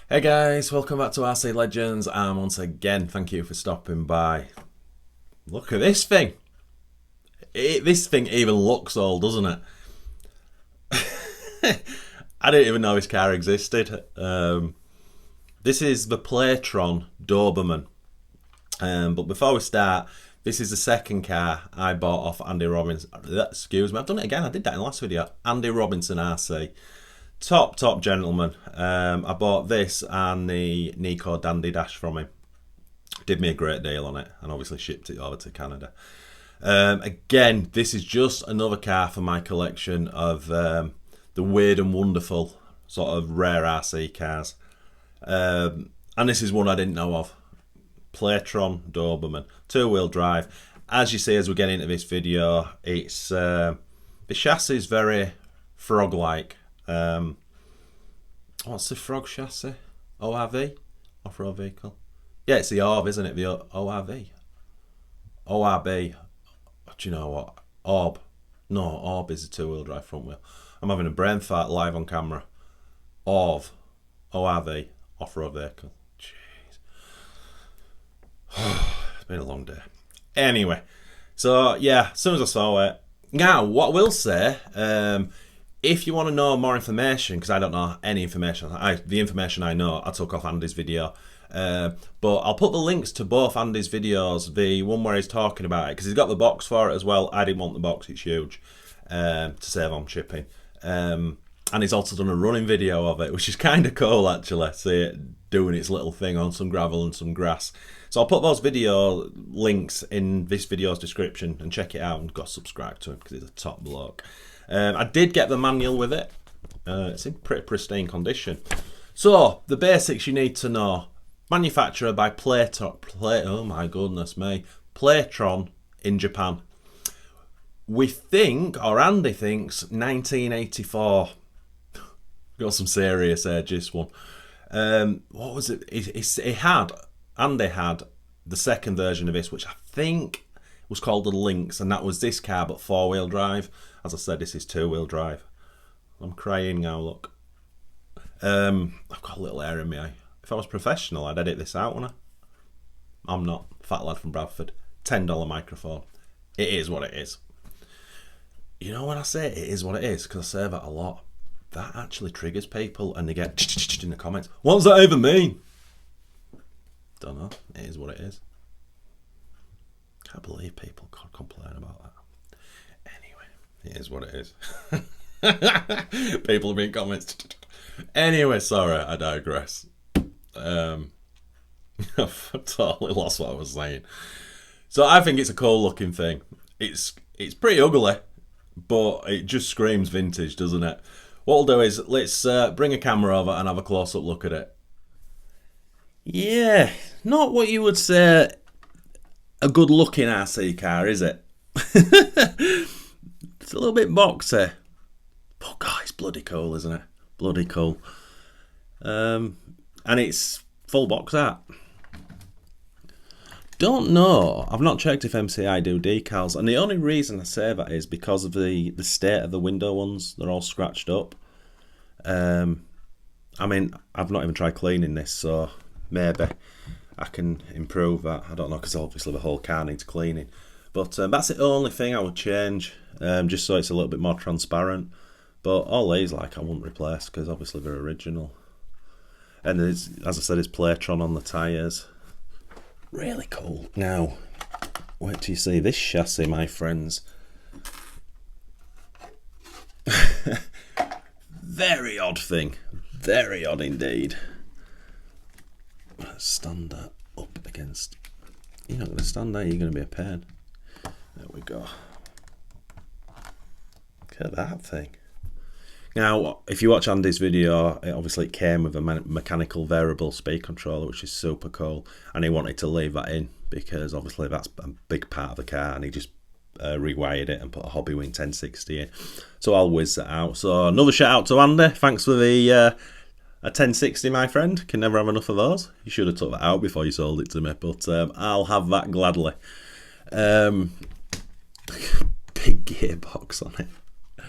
Hey guys, welcome back to RC Legends, and once again, thank you for stopping by. Look at this thing. This thing even looks old, doesn't it? I didn't even know this car existed. This is the Playtron Doberman. But before we start, this is the second car I bought off Andy Robinson. Excuse me, I've done it again. I did that in the last video. Andy Robinson RC. Top gentleman. I bought this and the Nico Dandy Dash from him. Did me a great deal on it, and obviously shipped it over to Canada. Again, this is just another car for my collection of the weird and wonderful sort of rare RC cars. And this is one I didn't know of. Playtron Doberman, 2-wheel drive. As you see as we get into this video, it's the chassis is very frog-like. What's the frog chassis? ORV? Off-road vehicle? Yeah, it's the ORV, isn't it? The ORV. ORB. Do you know what? Orb. No, Orb is a 2-wheel drive front wheel. I'm having a brain fart live on camera. ORV. ORV. Off-road vehicle. Jeez. It's been a long day. Anyway. So, yeah, as soon as I saw it. Now, what I will say, if you want to know more information, because I don't know any information, the information I know I took off Andy's video, but I'll put the links to both Andy's videos, the one where he's talking about it, because he's got the box for it as well. I didn't want the box, it's huge, to save on shipping. And he's also done a running video of it, which is kind of cool actually, see it doing its little thing on some gravel and some grass. So I'll put those video links in this video's description and check it out and go subscribe to him because he's a top bloke. I did get the manual with it. It's in pretty pristine condition. So, the basics you need to know. Manufacturer by oh my goodness me, Playtron in Japan. We think, or Andy thinks, 1984. Got some serious age, this one. What was it? Andy had the second version of this, which I think was called the Lynx, and that was this car but 4-wheel drive. As I said, this is 2-wheel drive. I'm crying now, look. I've got a little hair in my eye. If I was professional, I'd edit this out, wouldn't I? I'm not. Fat lad from Bradford. $10 microphone. It is what it is. You know when I say it is what it is, because I say that a lot, that actually triggers people and they get in the comments. What does that even mean? Don't know. It is what it is. Can't believe people could complain about that. Anyway, it is what it is. People have been comments. Anyway, sorry, I digress. I've totally lost what I was saying. So I think it's a cool looking thing. It's pretty ugly, but it just screams vintage, doesn't it? What we'll do is let's bring a camera over and have a close-up look at it. Yeah, not what you would say a good looking RC car, is it? It's a little bit boxy. But God, it's bloody cool, isn't it? Bloody cool. And it's full box art. Don't know. I've not checked if MCI do decals, and the only reason I say that is because of the state of the window ones. They're all scratched up. I mean, I've not even tried cleaning this, so maybe I can improve that. I don't know, because obviously the whole car needs cleaning. But that's the only thing I would change, just so it's a little bit more transparent. But all these, like, I wouldn't replace, because obviously they're original. And there's, as I said, there's Playtron on the tyres. Really cool. Now, wait till you see this chassis, my friends. Very odd thing. Very odd indeed. Let's stand that up against. You're not going to stand there, you're going to be a pain. There we go. Look at that thing. Now, if you watch Andy's video, it came with a mechanical variable speed controller, which is super cool. And he wanted to leave that in because obviously that's a big part of the car, and he just rewired it and put a Hobbywing 1060 in. So I'll whiz that out. So another shout out to Andy. Thanks for the a 1060, my friend. Can never have enough of those. You should have took that out before you sold it to me, but I'll have that gladly. Big gearbox on it. I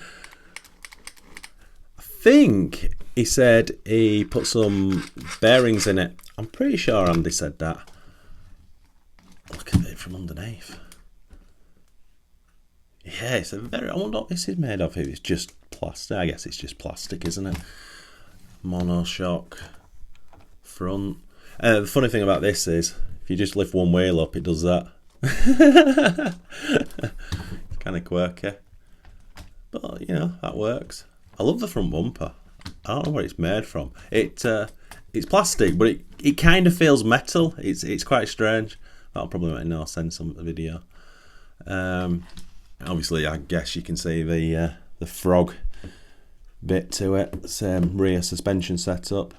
think he said he put some bearings in it. I'm pretty sure Andy said that. Look at it from underneath. Yeah, it's a very... I wonder what this is made of. It's just plastic. I guess it's just plastic, isn't it? Monoshock front. The funny thing about this is, if you just lift one wheel up, it does that. It's kind of quirky. But, you know, that works. I love the front bumper. I don't know what it's made from. It's plastic, but it kind of feels metal. It's quite strange. That'll probably make no sense on the video. Obviously, I guess you can see the frog bit to it. Same rear suspension setup.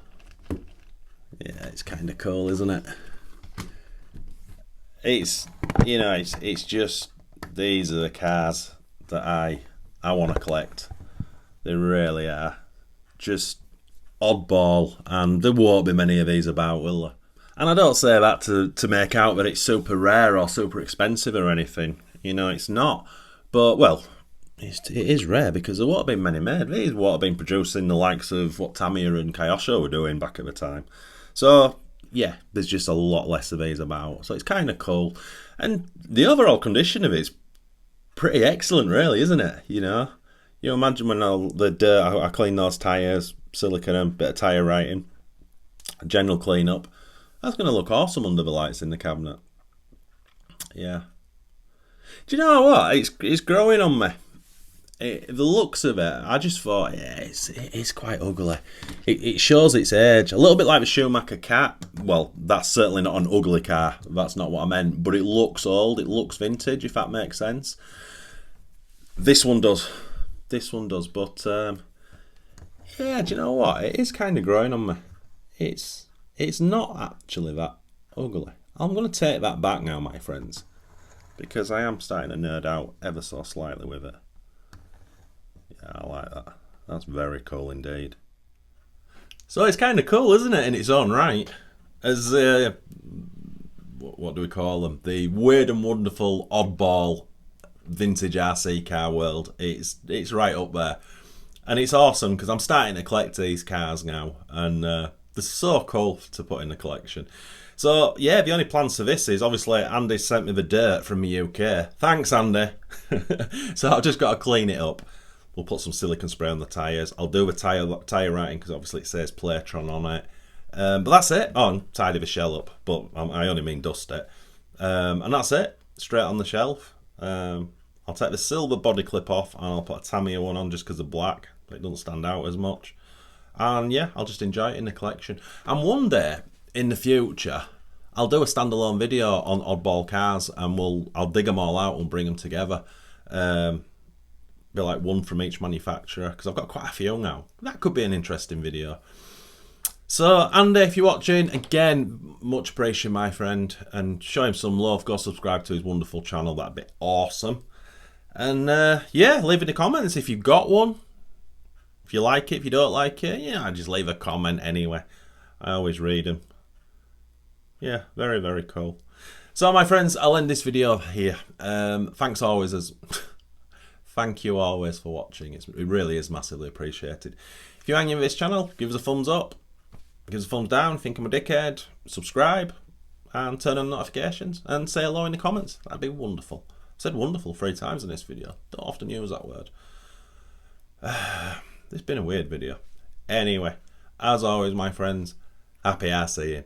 Yeah, it's kind of cool, isn't it? It's, you know, it's just, these are the cars that I want to collect. They really are. Just oddball, and there won't be many of these about, will there? And I don't say that to make out that it's super rare or super expensive or anything. You know, it's not. But, well, it is rare because there won't have been many made. These won't have been producing the likes of what Tamiya and Kyosho were doing back at the time. So, yeah, there's just a lot less of these about. So it's kind of cool. And the overall condition of it's pretty excellent, really, isn't it? You know? You imagine when the dirt, I clean those tyres, silicone them, bit of tyre writing, general clean up. That's going to look awesome under the lights in the cabinet. Yeah. Do you know what? It's growing on me. The looks of it, I just thought, yeah, it's quite ugly. It shows its age. A little bit like the Schumacher Cat. Well, that's certainly not an ugly car. That's not what I meant. But it looks old. It looks vintage, if that makes sense. This one does. This one does. But, yeah, do you know what? It is kind of growing on me. It's not actually that ugly. I'm going to take that back now, my friends. Because I am starting to nerd out ever so slightly with it. Yeah, I like that. That's very cool indeed. So it's kind of cool, isn't it, in its own right? As, what do we call them? The weird and wonderful oddball vintage RC car world. It's right up there. And it's awesome because I'm starting to collect these cars now. And they're so cool to put in the collection. So, yeah, the only plans for this is, obviously, Andy sent me the dirt from the UK. Thanks, Andy. So I've just got to clean it up. We'll put some silicone spray on the tyres. I'll do a tyre writing because obviously it says Playtron on it. But that's it. Oh, and tidy the shell up. But I only mean dust it. And that's it. Straight on the shelf. I'll take the silver body clip off and I'll put a Tamiya one on just because of black. But it doesn't stand out as much. And yeah, I'll just enjoy it in the collection. And one day, in the future, I'll do a standalone video on oddball cars and I'll dig them all out and bring them together. Be like one from each manufacturer because I've got quite a few now. That could be an interesting video. So Andy, if you're watching, again, much appreciated, my friend, and show him some love. Go subscribe to his wonderful channel. That'd be awesome. And yeah, leave in the comments if you've got one. If you like it, if you don't like it, yeah, just leave a comment anyway. I always read them. Yeah, very, very cool. So, my friends, I'll end this video here. Thanks always thank you always for watching. It really is massively appreciated. If you're hanging with this channel, give us a thumbs up, give us a thumbs down, think I'm a dickhead, subscribe, and turn on notifications, and say hello in the comments. That'd be wonderful. I said wonderful 3 times in this video. Don't often use that word. It's been a weird video. Anyway, as always, my friends, happy RCing.